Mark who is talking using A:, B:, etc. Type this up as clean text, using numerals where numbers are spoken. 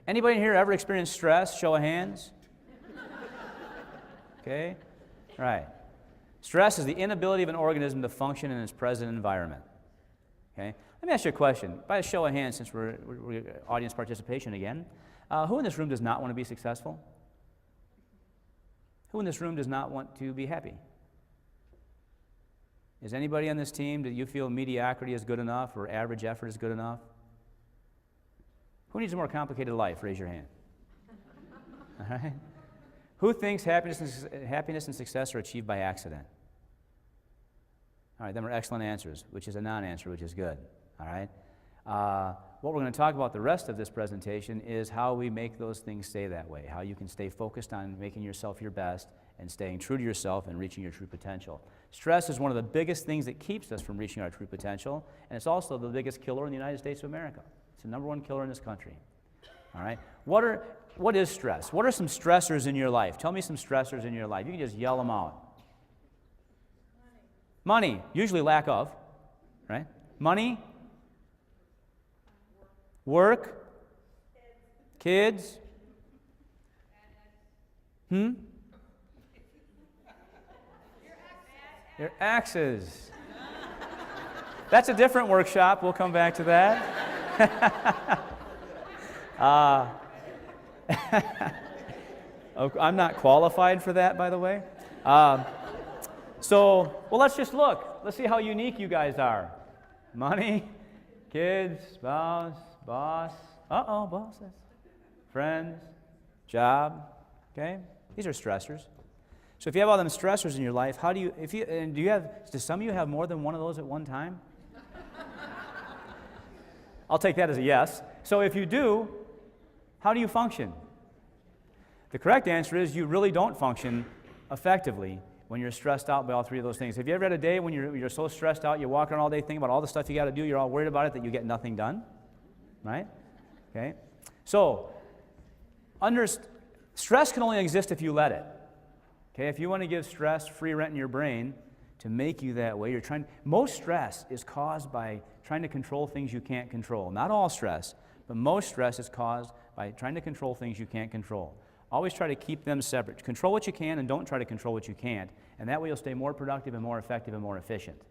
A: Anybody in here ever experienced stress? Show of hands. Okay, right. Stress is the inability of an organism to function in its present environment. Okay, let me ask you a question. By a show of hands, since we're audience participation again, who in this room does not want to be successful? Who in this room does not want to be happy? Is anybody on this team that you feel mediocrity is good enough or average effort is good enough? Who needs a more complicated life? Raise your hand. All right. Who thinks happiness and success are achieved by accident? All right, them are excellent answers, which is a non-answer, which is good. All right. What we're going to talk about the rest of this presentation is how we make those things stay that way, how you can stay focused on making yourself your best and staying true to yourself and reaching your true potential. Stress is one of the biggest things that keeps us from reaching our true potential, and it's also the biggest killer in the United States of America. It's the #1 killer in this country. All right? What is stress? What are some stressors in your life? Tell me some stressors in your life. You can just yell them out. Money, usually lack of, right? Money, work, kids, your exes. That's a different workshop. We'll come back to that. I'm not qualified for that, by the way. Well, let's just look. Let's see how unique you guys are. Money, kids, spouse, boss. Bosses. Friends, job. Okay? These are stressors. So if you have all them stressors in your life, do some of you have more than one of those at one time? I'll take that as a yes. So if you do, how do you function? The correct answer is you really don't function effectively when you're stressed out by all three of those things. Have you ever had a day when you're so stressed out, you walk around all day thinking about all the stuff you got to do, you're all worried about it, that you get nothing done? Right? Okay? So, stress can only exist if you let it. Okay? If you want to give stress free rent in your brain to make you that way, most stress is caused by trying to control things you can't control. Not all stress, but most stress is caused by trying to control things you can't control. Always try to keep them separate. Control what you can and don't try to control what you can't. And that way you'll stay more productive and more effective and more efficient.